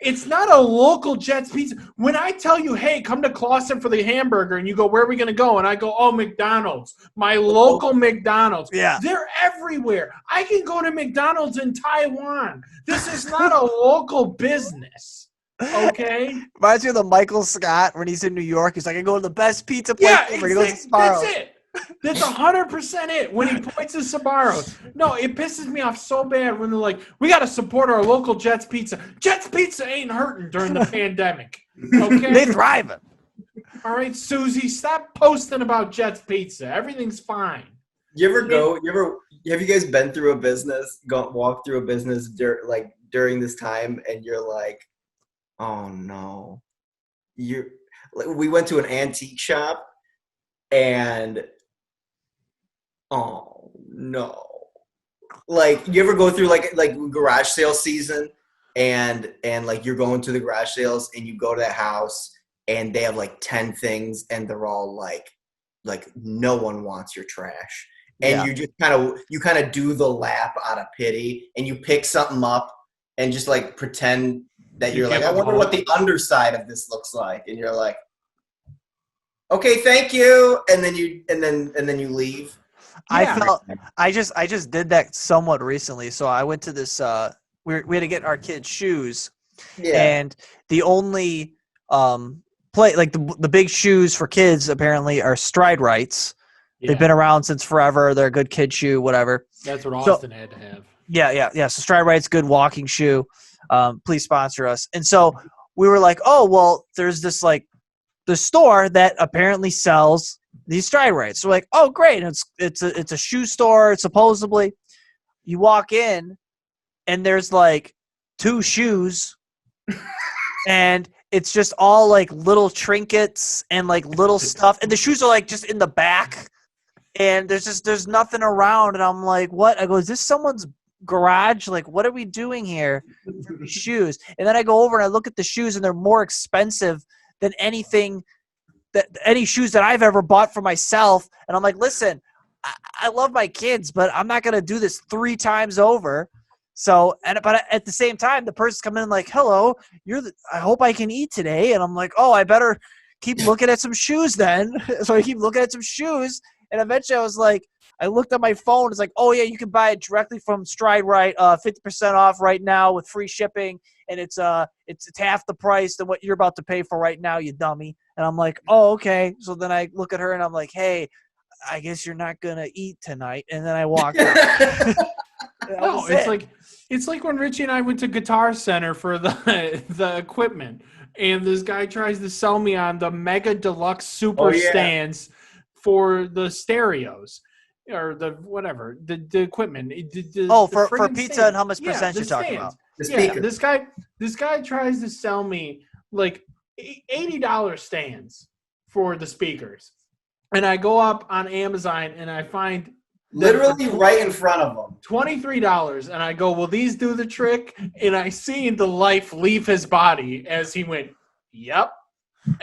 It's not a local Jets Pizza. When I tell you, hey, come to Clausen for the hamburger, and you go, where are we going to go? And I go, oh, McDonald's. My local McDonald's. Yeah. They're everywhere. I can go to McDonald's in Taiwan. This is not a local business. Okay? Reminds me of the Michael Scott when he's in New York. He's like, I go to the best pizza place ever. He goes to Sbarro's. That's it. That's 100% it. When he points to Sbarro's. No, it pisses me off so bad when they're like, we got to support our local Jets Pizza. Jets Pizza ain't hurting during the pandemic. Okay? They thriving. All right, Susie, stop posting about Jets Pizza. Everything's fine. Have you guys been through a business, walked through a business during this time, and you're like, oh no. We went to an antique shop, and oh no. Like, you ever go through like garage sale season and like you're going to the garage sales and you go to that house and they have like 10 things and they're all like no one wants your trash. And you just kind of do the lap out of pity and you pick something up and just like pretend that you're like, I wonder what the underside of this looks like. And you're like, okay, thank you. And then you leave. Yeah. I just did that somewhat recently. So I went to this, we had to get our kids shoes, and the only the big shoes for kids apparently are Stride Rights. Yeah. They've been around since forever. They're a good kid shoe, whatever. That's what Austin had to have. Yeah. So Stride Rights, good walking shoe. Please sponsor us. And so we were like, oh well, there's this the store that apparently sells these Stride Rights. So we're like, oh great, it's a shoe store supposedly. You walk in, and there's like 2 shoes, and it's just all like little trinkets and like little stuff, and the shoes are like just in the back, and there's nothing around, and I'm like, what? I go, is this someone's garage? Like, what are we doing here for these shoes? And then I go over and I look at the shoes, and they're more expensive than any shoes that I've ever bought for myself. And I'm like, listen, I love my kids, but I'm not gonna do this 3 times over. So, but at the same time, the person's coming in like, hello, I hope I can eat today. And I'm like, oh, I better keep looking at some shoes then. So I keep looking at some shoes, and eventually I was like, I looked at my phone. It's like, oh yeah, you can buy it directly from Stride Right, 50% off right now with free shipping, and it's half the price than what you're about to pay for right now, you dummy. And I'm like, oh okay. So then I look at her and I'm like, hey, I guess you're not gonna eat tonight. And then I walk out. No, was it's it. like when Richie and I went to Guitar Center for the equipment, and this guy tries to sell me on the Mega Deluxe Super Oh, yeah. stands for the stereos or the whatever the equipment. For friggin' Pizza and stands. Hummus Yeah, Presents the you're talking stands. about. The Yeah, speaker. this guy tries to sell me like $80 stands for the speakers, and I go up on Amazon and I find Literally right in front of them. $23, and I go, will these do the trick? And I seen the life leave his body as he went, yep.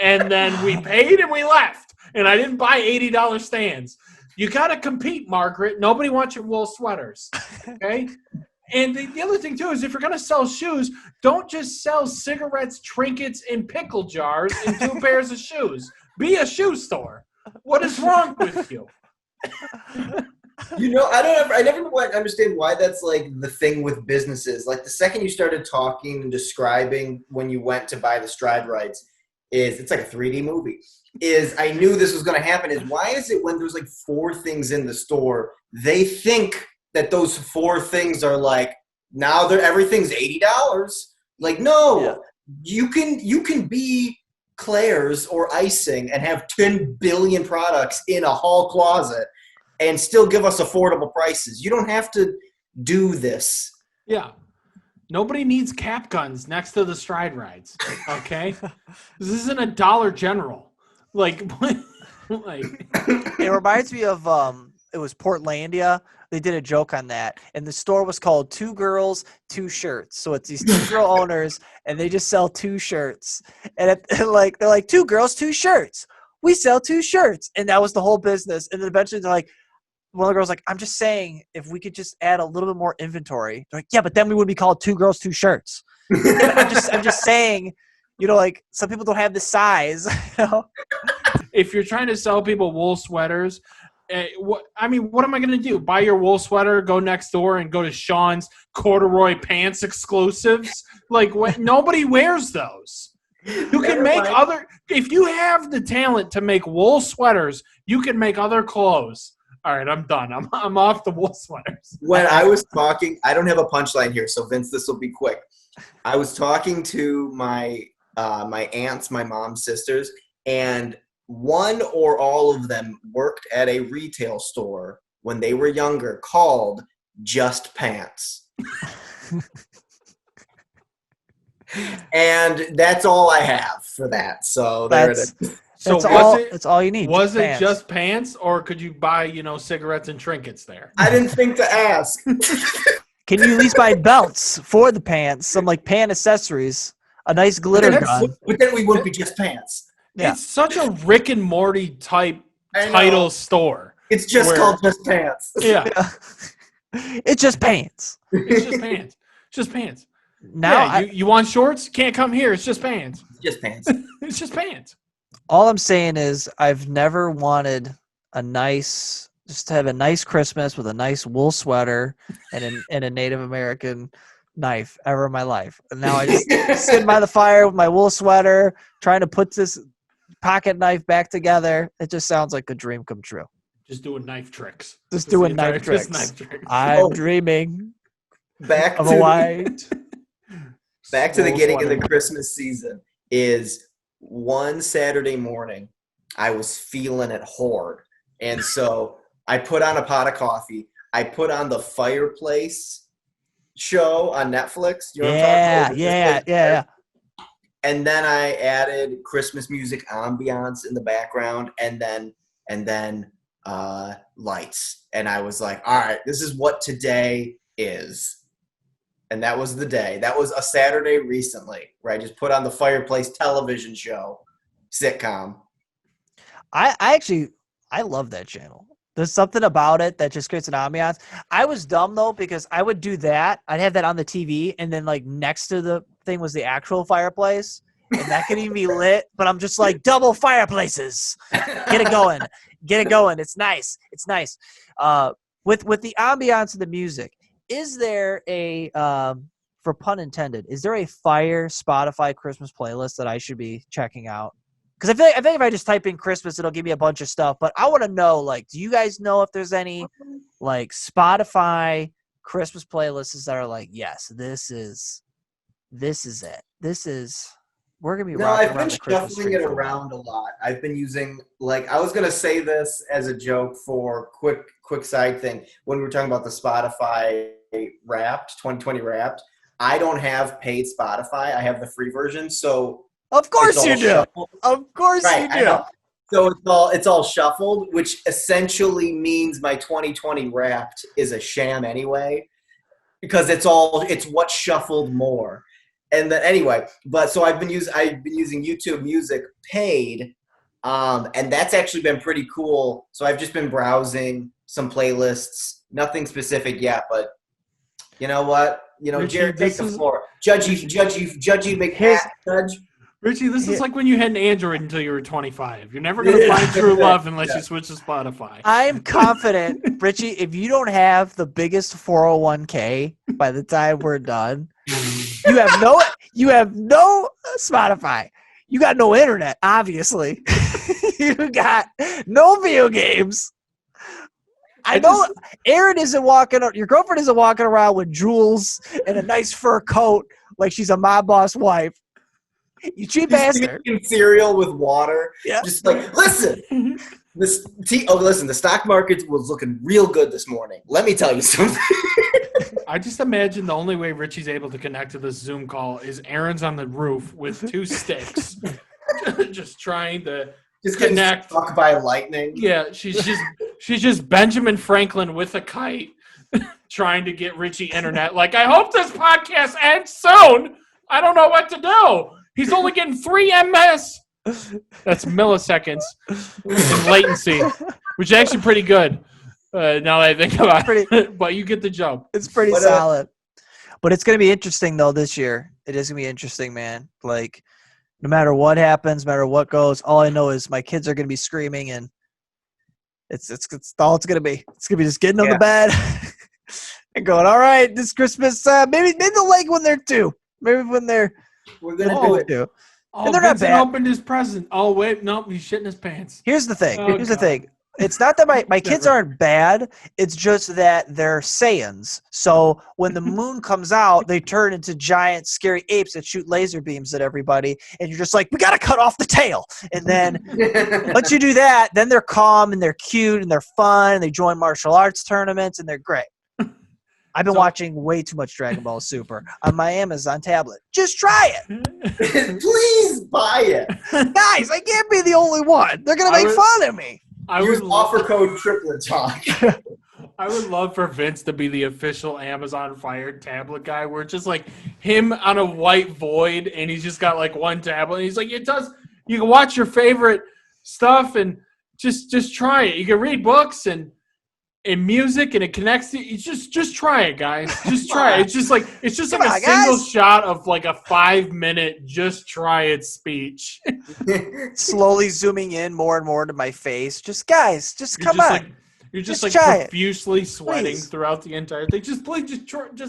And then we paid and we left, and I didn't buy $80 stands. You got to compete, Margaret. Nobody wants your wool sweaters, okay? And the other thing, too, is if you're going to sell shoes, don't just sell cigarettes, trinkets, and pickle jars and 2 pairs of shoes. Be a shoe store. What is wrong with you? You know, I never quite understand why that's like the thing with businesses. Like the second you started talking and describing when you went to buy the Stride rights, it's like a 3D movie. I knew this was going to happen. Why is it when there's like 4 things in the store, they think that those 4 things are like now everything's $80? Like no, you can be Claire's or icing and have 10 billion products in a hall closet and still give us affordable prices. You don't have to do this. Yeah. Nobody needs cap guns next to the Stride rides, okay? This isn't a Dollar General. Like It reminds me of it was Portlandia. They did a joke on that, and the store was called 2 Girls, 2 Shirts. So it's these 2 girl owners, and they just sell 2 shirts. And they're like 2 girls, 2 shirts. We sell 2 shirts, and that was the whole business. And then eventually they're like, one of the girls like, I'm just saying, if we could just add a little bit more inventory. They're like, yeah, but then we would be called 2 Girls, 2 Shirts. Yeah, I'm just saying, you know, like some people don't have the size. You know? if you're trying to sell people wool sweaters, what am I going to do? Buy your wool sweater, go next door, and go to Sean's corduroy pants exclusives? Like, what? Nobody wears those. You can make if you have the talent to make wool sweaters, you can make other clothes. All right, I'm done. I'm off the wool sweaters. When I was talking, I don't have a punchline here, so Vince, this will be quick. I was talking to my aunts, my mom's sisters, and one or all of them worked at a retail store when they were younger called Just Pants. And that's all I have for that. So there it is. So that's all you need. Was it just pants, or could you buy, cigarettes and trinkets there? I didn't think to ask. Can you at least buy belts for the pants? Some like pant accessories, a nice glitter gun. But then we wouldn't be just pants. Yeah. It's such a Rick and Morty type title store. It's just called Just Pants. Yeah. It's just pants. It's just pants. Just pants. Now you want shorts? Can't come here. It's just pants. Just pants. It's just pants. all I'm saying is I've never wanted just to have a nice Christmas with a nice wool sweater and a Native American knife ever in my life. And now I just sit by the fire with my wool sweater, trying to put this pocket knife back together. It just sounds like a dream come true. Just doing knife tricks. Just doing knife tricks. I'm dreaming Back of to a white. Back to the wool getting in sweater. the Christmas season is one Saturday morning, I was feeling it hard. And so I put on a pot of coffee. I put on the Fireplace show on Netflix. You know what I'm talking about? Yeah. And then I added Christmas music ambiance in the background and then lights. And I was like, all right, this is what today is. And that was the day. That was a Saturday recently where I just put on the Fireplace television show sitcom. I love that channel. There's something about it that just creates an ambiance. I was dumb though, because I would do that. I'd have that on the TV, and then like next to the thing was the actual fireplace, and that could even be lit. But I'm just like, double fireplaces. Get it going. It's nice. With the ambiance of the music, is there a for pun intended, is there a fire Spotify Christmas playlist that I should be checking out? Because I think if I just type in Christmas, it'll give me a bunch of stuff. But I want to know, like, do you guys know if there's any, like, Spotify Christmas playlists that are like, yes, this is it. We're gonna be No, rocking I've around been the Christmas shuffling tree it for a while. around a lot. I've been using I was gonna say this as a joke for quick side thing when we were talking about the Spotify Wrapped 2020 Wrapped. I don't have paid Spotify. I have the free version, so Of it's course all you do. shuffled. Of course Right, you I do. know. So it's all shuffled, which essentially means my 2020 Wrapped is a sham anyway, because it's what's shuffled more. And then anyway, but so I've been using YouTube Music paid, and that's actually been pretty cool. So I've just been browsing some playlists, nothing specific yet, but you know what? Richie, Jared, take this the is- floor. Judgy McHat, Judge. Richie, this is Here- like when you had an Android until you were 25. You're never going to find true love unless you switch to Spotify. I'm confident, Richie, if you don't have the biggest 401k by the time we're done, you have no Spotify. You got no internet, obviously. You got no video games. I know Aaron isn't your girlfriend isn't walking around with jewels and a nice fur coat like she's a mob boss wife. You cheap Just bastard. drinking cereal with water. Yeah. Just listen. Listen, the stock market was looking real good this morning. Let me tell you something. I just imagine the only way Richie's able to connect to this Zoom call is Aaron's on the roof with 2 sticks, just trying to Just getting connect. struck by lightning. Yeah, she's just Benjamin Franklin with a kite, trying to get Richie internet. Like, I hope this podcast ends soon. I don't know what to do. He's only getting 3 ms. That's milliseconds in latency, which is actually pretty good. Now that I think about it, but you get the joke. It's pretty solid. But it's going to be interesting, though, this year. It is going to be interesting, man. Like, no matter what happens, no matter what goes, all I know is my kids are going to be screaming, and it's all it's going to be. It's going to be just getting on the bed and going, all right, this Christmas, maybe they'll like when they're 2. Maybe when they're We're going to do it. 2. Oh, And they're not Vincent bad. opened his present. Oh, wait, nope, he's shitting his pants. Here's the thing. Oh, Here's the God. thing. It's not that my kids aren't bad. It's just that they're Saiyans. So when the moon comes out, they turn into giant, scary apes that shoot laser beams at everybody. And you're just like, we got to cut off the tail. And then once you do that, then they're calm and they're cute and they're fun. And they join martial arts tournaments and they're great. I've been watching way too much Dragon Ball Super on my Amazon tablet. Just try it. Please buy it. Guys, I can't be the only one. They're going to make fun of me. Use offer code Triplet Talk. I would love for Vince to be the official Amazon Fire tablet guy, where it's just like him on a white void, and he's just got like one tablet. And he's like, it does. You can watch your favorite stuff and just try it. You can read books and music, and it connects to you. Just try it, guys. Just try it. It's just like a single shot of like a 5-minute just try it speech. Slowly zooming in more and more to my face. Just guys, come just on. like you're just like try it. profusely sweating Please. throughout the entire thing. Just please,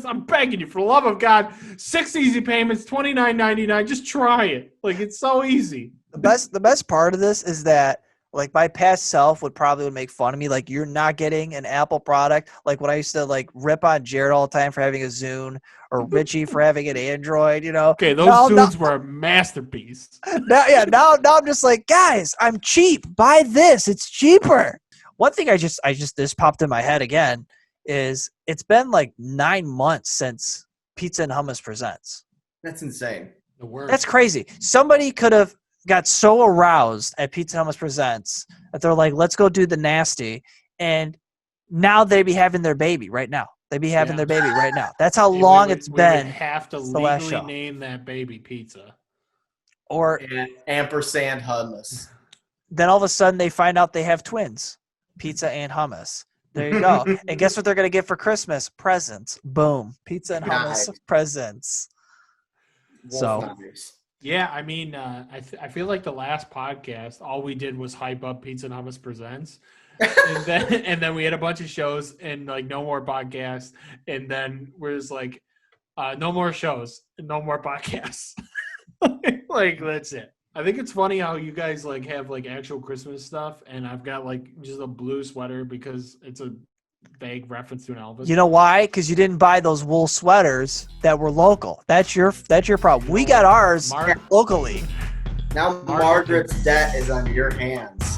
I'm begging you, for the love of God, 6 easy payments, $29.99. Just try it. Like, it's so easy. The best part of this is that like my past self would make fun of me. Like, you're not getting an Apple product. Like when I used to like rip on Jarrett all the time for having a Zune or Richie for having an Android, Okay, those Zunes were a masterpiece. Now I'm just like, guys, I'm cheap. Buy this. It's cheaper. One thing I just this popped in my head again is it's been like 9 months since Pizza and Hummus Presents. That's insane. The word. That's crazy. Somebody could have got so aroused at Pizza Hummus Presents that they're like, let's go do the nasty. And now they'd be having their baby right now. They'd be having their baby right now. That's how long it's been. We would have to since the last legally show. name that baby pizza. Or And ampersand hummus. then all of a sudden they find out they have twins, Pizza and Hummus. There you go. And guess what they're going to get for Christmas? Presents. Boom. Pizza and Hummus Nice. presents. So. Yeah, I mean, I feel like the last podcast, all we did was hype up Pizza and Hummus Presents. and then we had a bunch of shows and like no more podcasts. And then we're just like, no more shows, no more podcasts. Like, that's it. I think it's funny how you guys like have like actual Christmas stuff, and I've got like just a blue sweater because it's a vague reference to an Elvis. You know why? Because you didn't buy those wool sweaters that were local. That's your problem. We got ours Mark, locally. Now Margaret's debt is on your hands.